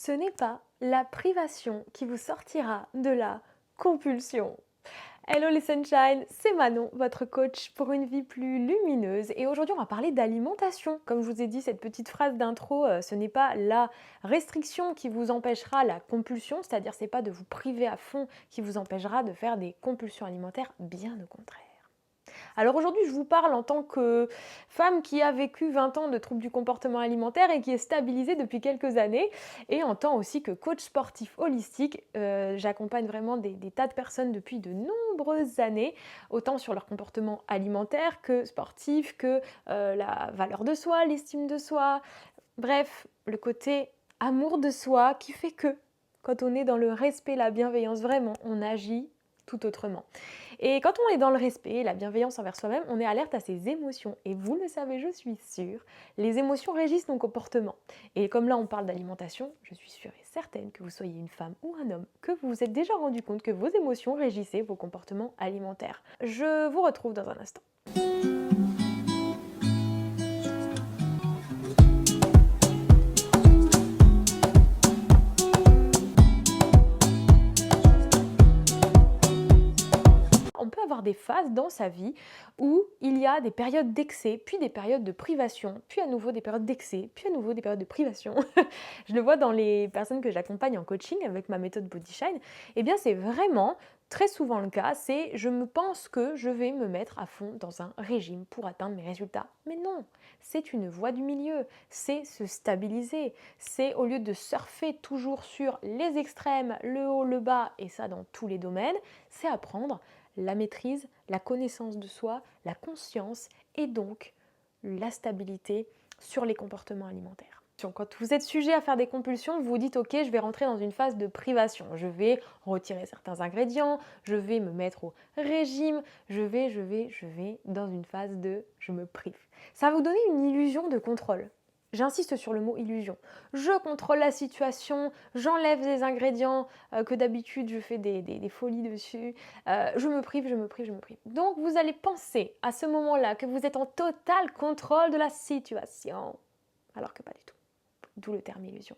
Ce n'est pas la privation qui vous sortira de la compulsion. Hello les sunshine, c'est Manon, votre coach pour une vie plus lumineuse. Et aujourd'hui, on va parler d'alimentation. Comme je vous ai dit, cette petite phrase d'intro, ce n'est pas la restriction qui vous empêchera la compulsion, c'est-à-dire c'est pas de vous priver à fond qui vous empêchera de faire des compulsions alimentaires, bien au contraire. Alors aujourd'hui, je vous parle en tant que femme qui a vécu 20 ans de troubles du comportement alimentaire et qui est stabilisée depuis quelques années, et en tant aussi que coach sportif holistique. J'accompagne vraiment des tas de personnes depuis de nombreuses années, autant sur leur comportement alimentaire que sportif, que la valeur de soi, l'estime de soi, bref, le côté amour de soi qui fait que quand on est dans le respect, la bienveillance, vraiment, on agit tout autrement. Et quand on est dans le respect, la bienveillance envers soi-même, on est alerte à ses émotions. Et vous le savez, je suis sûre, les émotions régissent nos comportements. Et comme là on parle d'alimentation, je suis sûre et certaine que vous soyez une femme ou un homme, que vous vous êtes déjà rendu compte que vos émotions régissaient vos comportements alimentaires. Je vous retrouve dans un instant. On peut avoir des phases dans sa vie où il y a des périodes d'excès, puis des périodes de privation, puis à nouveau des périodes d'excès, puis à nouveau des périodes de privation. Je le vois dans les personnes que j'accompagne en coaching avec ma méthode Body Shine. Eh bien, c'est vraiment très souvent le cas, c'est je me pense que je vais me mettre à fond dans un régime pour atteindre mes résultats. Mais non, c'est une voie du milieu, c'est se stabiliser, c'est au lieu de surfer toujours sur les extrêmes, le haut, le bas, et ça dans tous les domaines, c'est apprendre la maîtrise, la connaissance de soi, la conscience et donc la stabilité sur les comportements alimentaires. Quand vous êtes sujet à faire des compulsions, vous vous dites ok, je vais rentrer dans une phase de privation, je vais retirer certains ingrédients, je vais me mettre au régime, je vais dans une phase de je me prive. Ça va vous donner une illusion de contrôle. J'insiste sur le mot illusion. Je contrôle la situation, j'enlève des ingrédients que d'habitude je fais des folies dessus, je me prive, je me prive, je me prive. Donc vous allez penser à ce moment-là que vous êtes en total contrôle de la situation, alors que pas du tout. D'où le terme illusion.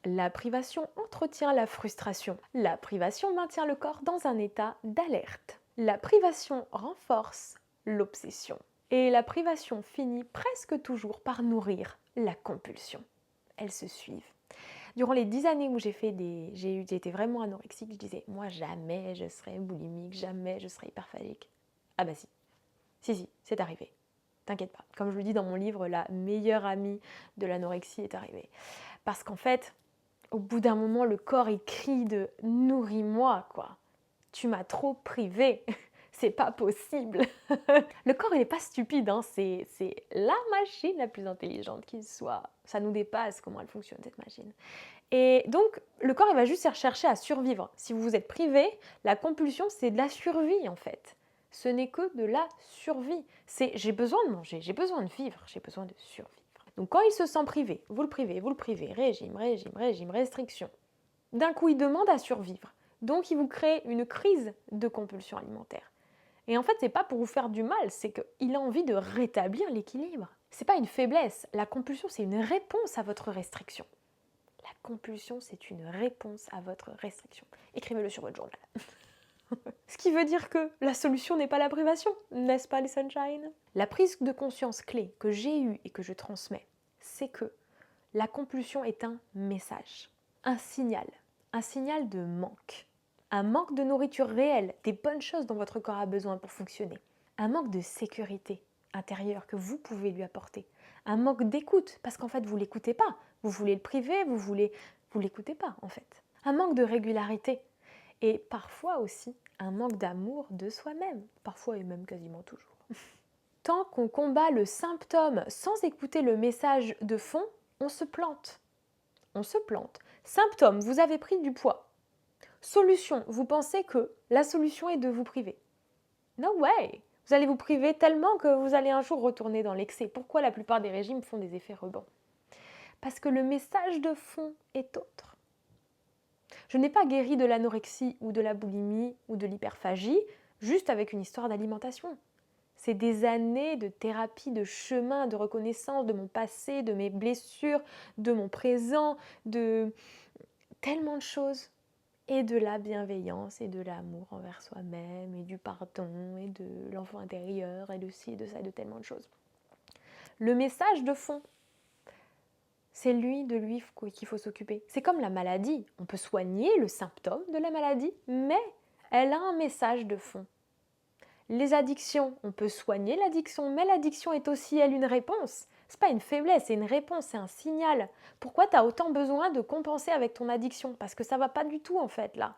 La privation entretient la frustration. La privation maintient le corps dans un état d'alerte. La privation renforce l'obsession. Et la privation finit presque toujours par nourrir la compulsion. Elles se suivent. Durant les 10 années où j'ai été vraiment anorexique, je disais, moi jamais je serai boulimique, jamais je serai hyperphagique. Ah bah si, si, c'est arrivé. T'inquiète pas. Comme je le dis dans mon livre, la meilleure amie de l'anorexie est arrivée. Parce qu'en fait, au bout d'un moment, le corps il crie de nourris-moi, quoi. Tu m'as trop privé. C'est pas possible. Le corps, il n'est pas stupide, hein. C'est la machine la plus intelligente qui soit. Ça nous dépasse comment elle fonctionne, cette machine. Et donc, le corps, il va juste chercher à survivre. Si vous vous êtes privé, la compulsion, c'est de la survie, en fait. Ce n'est que de la survie. C'est j'ai besoin de manger, j'ai besoin de vivre, j'ai besoin de survivre. Donc, quand il se sent privé, vous le privez, régime, restriction. D'un coup, il demande à survivre. Donc, il vous crée une crise de compulsion alimentaire. Et en fait, c'est pas pour vous faire du mal, c'est qu'il a envie de rétablir l'équilibre. C'est pas une faiblesse. La compulsion, c'est une réponse à votre restriction. La compulsion, c'est une réponse à votre restriction. Écrivez-le sur votre journal. Ce qui veut dire que la solution n'est pas la privation, n'est-ce pas les sunshine? La prise de conscience clé que j'ai eue et que je transmets, c'est que la compulsion est un message, un signal de manque. Un manque de nourriture réelle, des bonnes choses dont votre corps a besoin pour fonctionner. Un manque de sécurité intérieure que vous pouvez lui apporter. Un manque d'écoute, parce qu'en fait, vous ne l'écoutez pas. Vous voulez le priver, vous l'écoutez pas, en fait. Un manque de régularité. Et parfois aussi, un manque d'amour de soi-même. Parfois et même quasiment toujours. Tant qu'on combat le symptôme sans écouter le message de fond, on se plante. On se plante. Symptôme, vous avez pris du poids. Solution, vous pensez que la solution est de vous priver. No way! Vous allez vous priver tellement que vous allez un jour retourner dans l'excès. Pourquoi la plupart des régimes font des effets rebonds? Parce que le message de fond est autre. Je n'ai pas guéri de l'anorexie ou de la boulimie ou de l'hyperphagie juste avec une histoire d'alimentation. C'est des années de thérapie, de chemin, de reconnaissance de mon passé, de mes blessures, de mon présent, de tellement de choses. Et de la bienveillance et de l'amour envers soi-même et du pardon et de l'enfant intérieur et de ci et de ça et de tellement de choses. Le message de fond, c'est de lui qu'il faut s'occuper. C'est comme la maladie. On peut soigner le symptôme de la maladie, mais elle a un message de fond. Les addictions, on peut soigner l'addiction, mais l'addiction est aussi, elle, une réponse. C'est pas une faiblesse, c'est une réponse, c'est un signal. Pourquoi tu as autant besoin de compenser avec ton addiction? Parce que ça va pas du tout, en fait, là.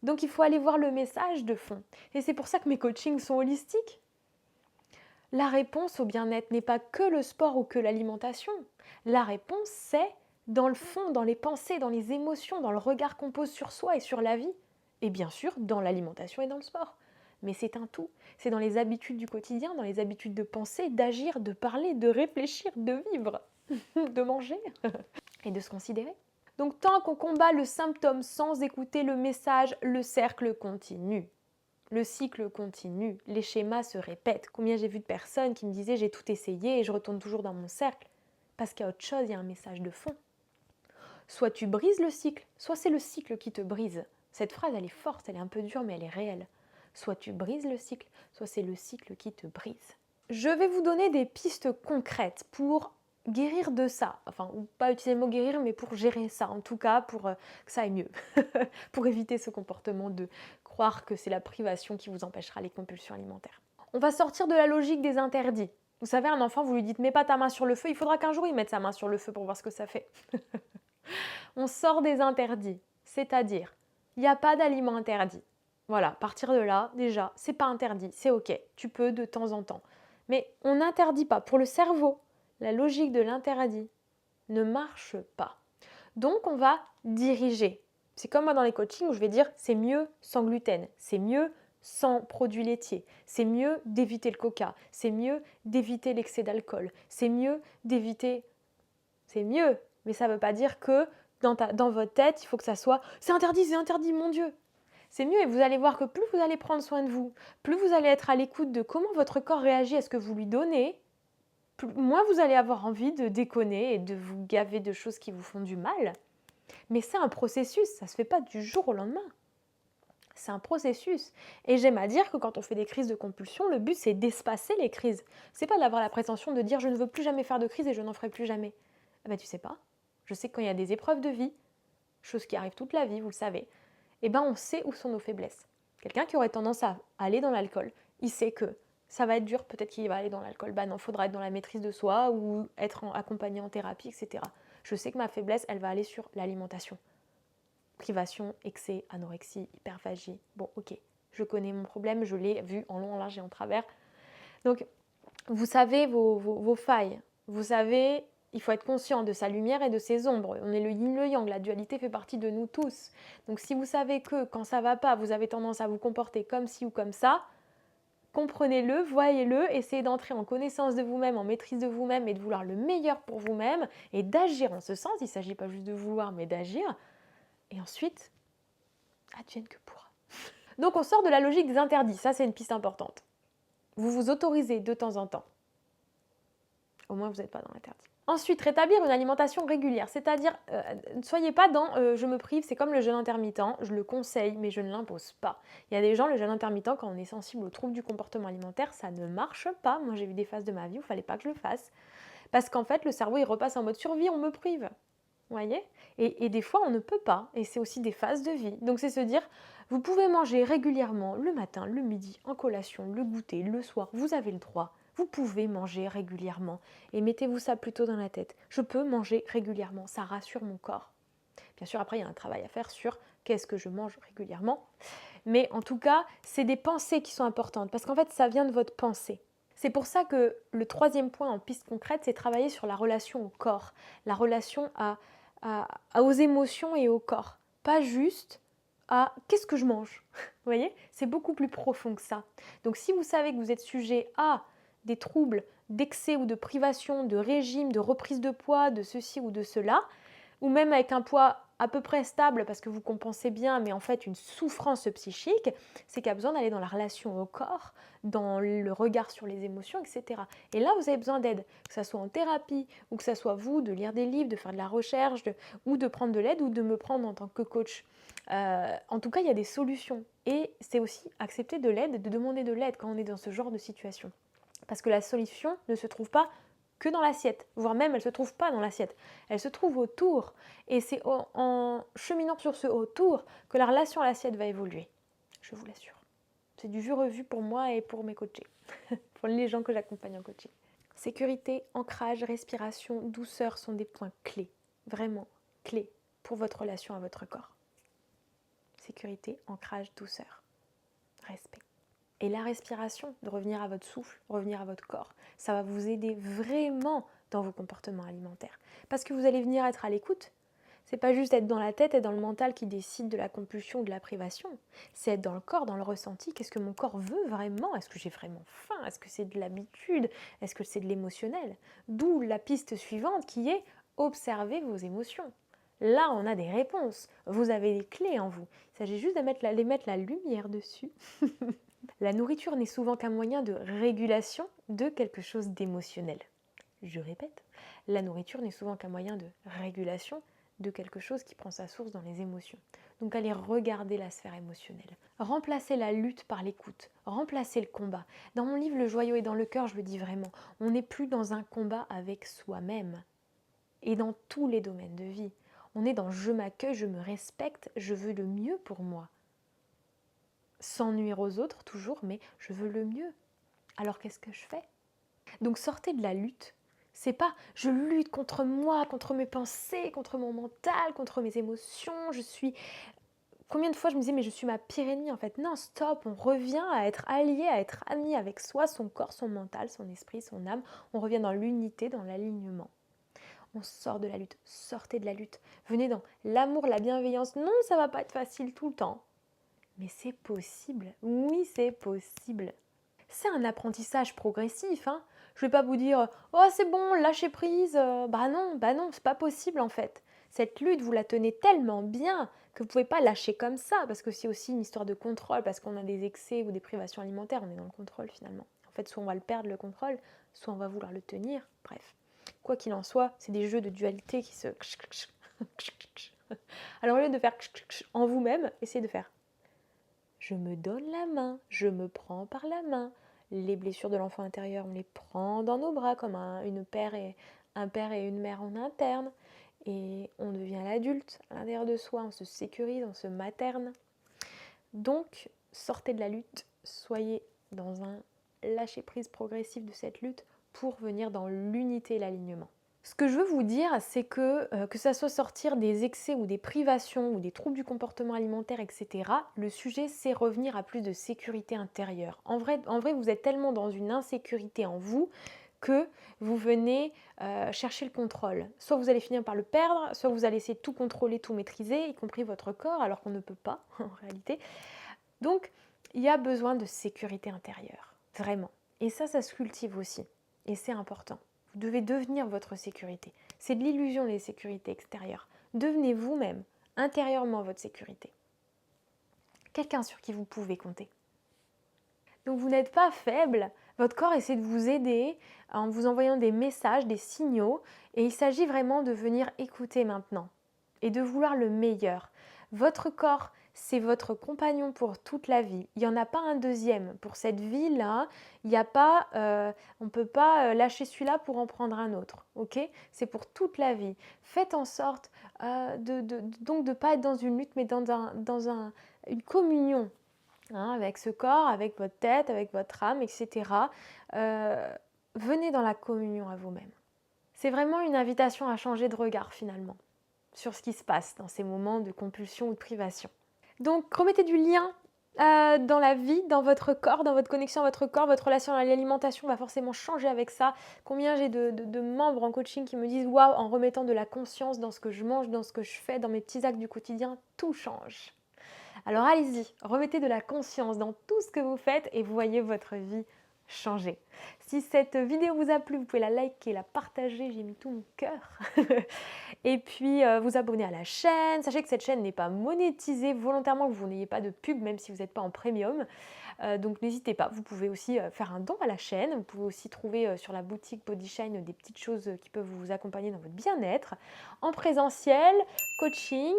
Donc, il faut aller voir le message de fond. Et c'est pour ça que mes coachings sont holistiques. La réponse au bien-être n'est pas que le sport ou que l'alimentation. La réponse, c'est dans le fond, dans les pensées, dans les émotions, dans le regard qu'on pose sur soi et sur la vie. Et bien sûr, dans l'alimentation et dans le sport. Mais c'est un tout. C'est dans les habitudes du quotidien, dans les habitudes de penser, d'agir, de parler, de réfléchir, de vivre, de manger et de se considérer. Donc tant qu'on combat le symptôme sans écouter le message, le cercle continue. Le cycle continue, les schémas se répètent. Combien j'ai vu de personnes qui me disaient j'ai tout essayé et je retourne toujours dans mon cercle. Parce qu'il y a autre chose, il y a un message de fond. Soit tu brises le cycle, soit c'est le cycle qui te brise. Cette phrase, elle est forte, elle est un peu dure, mais elle est réelle. Soit tu brises le cycle, soit c'est le cycle qui te brise. Je vais vous donner des pistes concrètes pour guérir de ça. Enfin, ou pas utiliser le mot guérir, mais pour gérer ça, en tout cas, pour que ça aille mieux. Pour éviter ce comportement de croire que c'est la privation qui vous empêchera les compulsions alimentaires. On va sortir de la logique des interdits. Vous savez, un enfant, vous lui dites « mets pas ta main sur le feu », il faudra qu'un jour il mette sa main sur le feu pour voir ce que ça fait. On sort des interdits, c'est-à-dire, il n'y a pas d'aliments interdits. Voilà, partir de là, déjà, c'est pas interdit, c'est ok, tu peux de temps en temps. Mais on n'interdit pas. Pour le cerveau, la logique de l'interdit ne marche pas. Donc, on va diriger. C'est comme moi dans les coachings où je vais dire c'est mieux sans gluten, c'est mieux sans produits laitiers, c'est mieux d'éviter le coca, c'est mieux d'éviter l'excès d'alcool, c'est mieux d'éviter... C'est mieux, mais ça ne veut pas dire que dans votre tête, il faut que ça soit c'est interdit, mon Dieu. C'est mieux et vous allez voir que plus vous allez prendre soin de vous, plus vous allez être à l'écoute de comment votre corps réagit à ce que vous lui donnez, moins vous allez avoir envie de déconner et de vous gaver de choses qui vous font du mal. Mais c'est un processus, ça ne se fait pas du jour au lendemain. C'est un processus. Et j'aime à dire que quand on fait des crises de compulsion, le but c'est d'espacer les crises. C'est pas d'avoir la prétention de dire je ne veux plus jamais faire de crise et je n'en ferai plus jamais. Ah ben tu sais pas. Je sais que quand il y a des épreuves de vie, choses qui arrivent toute la vie, vous le savez, eh ben on sait où sont nos faiblesses. Quelqu'un qui aurait tendance à aller dans l'alcool, il sait que ça va être dur, peut-être qu'il va aller dans l'alcool. Bah non, il faudra être dans la maîtrise de soi ou être accompagné en thérapie, etc. Je sais que ma faiblesse, elle va aller sur l'alimentation. Privation, excès, anorexie, hyperphagie. Bon, ok, je connais mon problème, je l'ai vu en long, en large et en travers. Donc, vous savez vos failles. Vous savez, il faut être conscient de sa lumière et de ses ombres. On est le yin, le yang, la dualité fait partie de nous tous. Donc, si vous savez que quand ça va pas, vous avez tendance à vous comporter comme ci ou comme ça, comprenez-le, voyez-le, essayez d'entrer en connaissance de vous-même, en maîtrise de vous-même et de vouloir le meilleur pour vous-même et d'agir en ce sens. Il ne s'agit pas juste de vouloir, mais d'agir. Et ensuite, advienne que pourra. Donc on sort de la logique des interdits, ça c'est une piste importante. Vous vous autorisez de temps en temps. Au moins vous n'êtes pas dans l'interdit. Ensuite, rétablir une alimentation régulière, c'est-à-dire ne soyez pas dans je me prive, c'est comme le jeûne intermittent, je le conseille mais je ne l'impose pas. Il y a des gens, le jeûne intermittent, quand on est sensible aux troubles du comportement alimentaire, ça ne marche pas. Moi j'ai vu des phases de ma vie où il ne fallait pas que je le fasse. Parce qu'en fait le cerveau il repasse en mode survie, on me prive. Vous voyez ? Et des fois, on ne peut pas. Et c'est aussi des phases de vie. Donc, c'est se dire, vous pouvez manger régulièrement le matin, le midi, en collation, le goûter, le soir. Vous avez le droit. Vous pouvez manger régulièrement. Et mettez-vous ça plutôt dans la tête. Je peux manger régulièrement. Ça rassure mon corps. Bien sûr, après, il y a un travail à faire sur qu'est-ce que je mange régulièrement. Mais en tout cas, c'est des pensées qui sont importantes. Parce qu'en fait, ça vient de votre pensée. C'est pour ça que le troisième point en piste concrète, c'est travailler sur la relation au corps. La relation aux émotions et au corps. Pas juste à qu'est-ce que je mange. Vous voyez ? C'est beaucoup plus profond que ça. Donc si vous savez que vous êtes sujet à des troubles d'excès ou de privation, de régime, de reprise de poids, de ceci ou de cela, ou même avec un poids à peu près stable parce que vous compensez bien, mais en fait une souffrance psychique, c'est qu'il y a besoin d'aller dans la relation au corps, dans le regard sur les émotions, etc. Et là, vous avez besoin d'aide, que ce soit en thérapie, ou que ce soit vous, de lire des livres, de faire de la recherche, ou de prendre de l'aide, ou de me prendre en tant que coach. En tout cas, il y a des solutions. Et c'est aussi accepter de l'aide, de demander de l'aide quand on est dans ce genre de situation. Parce que la solution ne se trouve pas que dans l'assiette, voire même elle ne se trouve pas dans l'assiette, elle se trouve autour. Et c'est en cheminant sur ce autour que la relation à l'assiette va évoluer, je vous l'assure. C'est du vu-revu pour moi et pour mes coachés, pour les gens que j'accompagne en coaching. Sécurité, ancrage, respiration, douceur sont des points clés, vraiment clés pour votre relation à votre corps. Sécurité, ancrage, douceur, respect. Et la respiration, de revenir à votre souffle, revenir à votre corps, ça va vous aider vraiment dans vos comportements alimentaires. Parce que vous allez venir être à l'écoute. C'est pas juste être dans la tête et dans le mental qui décide de la compulsion ou de la privation. C'est être dans le corps, dans le ressenti. Qu'est-ce que mon corps veut vraiment? Est-ce que j'ai vraiment faim? Est-ce que c'est de l'habitude? Est-ce que c'est de l'émotionnel? D'où la piste suivante qui est observer vos émotions. Là, on a des réponses. Vous avez des clés en vous. Il s'agit juste de mettre la lumière dessus. La nourriture n'est souvent qu'un moyen de régulation de quelque chose d'émotionnel. Je répète, la nourriture n'est souvent qu'un moyen de régulation de quelque chose qui prend sa source dans les émotions. Donc allez regarder la sphère émotionnelle. Remplacez la lutte par l'écoute. Remplacez le combat. Dans mon livre Le joyau est dans le cœur, je le dis vraiment, on n'est plus dans un combat avec soi-même. Et dans tous les domaines de vie. On est dans je m'accueille, je me respecte, je veux le mieux pour moi. Sans nuire aux autres toujours, mais je veux le mieux. Alors qu'est-ce que je fais? Donc sortez de la lutte. C'est pas je lutte contre moi, contre mes pensées, contre mon mental, contre mes émotions, je suis... Combien de fois je me disais mais je suis ma pire ennemie en fait. Non, stop, on revient à être allié, à être ami avec soi, son corps, son mental, son esprit, son âme. On revient dans l'unité, dans l'alignement. On sort de la lutte, sortez de la lutte. Venez dans l'amour, la bienveillance. Non, ça va pas être facile tout le temps. Mais c'est possible, oui c'est possible. C'est un apprentissage progressif, hein. Je ne vais pas vous dire « Oh c'est bon, lâchez prise ». Bah non, c'est pas possible en fait. Cette lutte, vous la tenez tellement bien que vous ne pouvez pas lâcher comme ça, parce que c'est aussi une histoire de contrôle, parce qu'on a des excès ou des privations alimentaires, on est dans le contrôle finalement. En fait, soit on va le perdre le contrôle, soit on va vouloir le tenir, bref. Quoi qu'il en soit, c'est des jeux de dualité qui se... Alors au lieu de faire en vous-même, essayez de faire je me donne la main, je me prends par la main. Les blessures de l'enfant intérieur, on les prend dans nos bras comme un père et une mère en interne. Et on devient l'adulte à l'intérieur de soi, on se sécurise, on se materne. Donc, sortez de la lutte, soyez dans un lâcher-prise progressif de cette lutte pour venir dans l'unité et l'alignement. Ce que je veux vous dire, c'est que ça soit sortir des excès ou des privations ou des troubles du comportement alimentaire, etc., le sujet, c'est revenir à plus de sécurité intérieure. En vrai, vous êtes tellement dans une insécurité en vous que vous venez chercher le contrôle. Soit vous allez finir par le perdre, soit vous allez essayer de tout contrôler, tout maîtriser, y compris votre corps, alors qu'on ne peut pas, en réalité. Donc, il y a besoin de sécurité intérieure, vraiment. Et ça se cultive aussi. Et c'est important. Vous devez devenir votre sécurité. C'est de l'illusion, les sécurités extérieures. Devenez vous-même, intérieurement, votre sécurité. Quelqu'un sur qui vous pouvez compter. Donc vous n'êtes pas faible. Votre corps essaie de vous aider en vous envoyant des messages, des signaux. Et il s'agit vraiment de venir écouter maintenant et de vouloir le meilleur. Votre corps, c'est votre compagnon pour toute la vie. Il n'y en a pas un deuxième. Pour cette vie-là, il n'y a pas, on ne peut pas lâcher celui-là pour en prendre un autre. Okay, c'est pour toute la vie. Faites en sorte donc de ne pas être dans une lutte, mais dans une communion avec ce corps, avec votre tête, avec votre âme, etc. Venez dans la communion à vous-même. C'est vraiment une invitation à changer de regard finalement sur ce qui se passe dans ces moments de compulsion ou de privation. Donc remettez du lien dans la vie, dans votre corps, dans votre connexion à votre corps, votre relation à l'alimentation va forcément changer avec ça. Combien j'ai de membres en coaching qui me disent « Waouh, en remettant de la conscience dans ce que je mange, dans ce que je fais, dans mes petits actes du quotidien, tout change ». Alors allez-y, remettez de la conscience dans tout ce que vous faites et voyez votre vie changer. Si cette vidéo vous a plu, vous pouvez la liker, la partager, j'ai mis tout mon cœur. Et puis vous abonner à la chaîne. Sachez que cette chaîne n'est pas monétisée volontairement, que vous n'ayez pas de pub, même si vous n'êtes pas en premium. Donc n'hésitez pas, vous pouvez aussi faire un don à la chaîne. Vous pouvez aussi trouver sur la boutique Bodyshine des petites choses qui peuvent vous accompagner dans votre bien-être. En présentiel, coaching,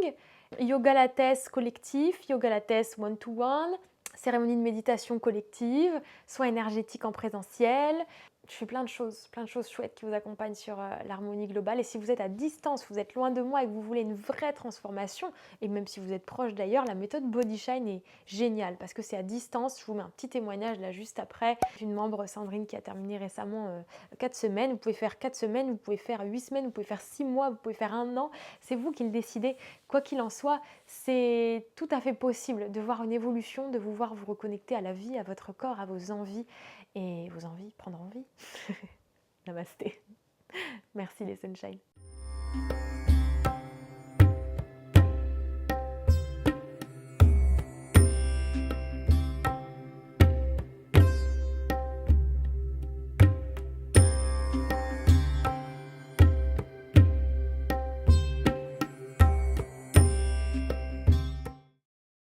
yoga lattes collectif, yoga lattes one-to-one, cérémonie de méditation collective, soins énergétiques en présentiel. Je fais plein de choses chouettes qui vous accompagnent sur l'harmonie globale. Et si vous êtes à distance, vous êtes loin de moi et que vous voulez une vraie transformation, et même si vous êtes proche d'ailleurs, la méthode Bodyshine est géniale parce que c'est à distance. Je vous mets un petit témoignage là juste après d'une membre, Sandrine, qui a terminé récemment 4 semaines. Vous pouvez faire 4 semaines, vous pouvez faire 8 semaines, vous pouvez faire 6 mois, vous pouvez faire 1 an. C'est vous qui le décidez. Quoi qu'il en soit, c'est tout à fait possible de voir une évolution, de vous voir vous reconnecter à la vie, à votre corps, à vos envies. Et vos envies prendront vie. Namasté. Merci les sunshine.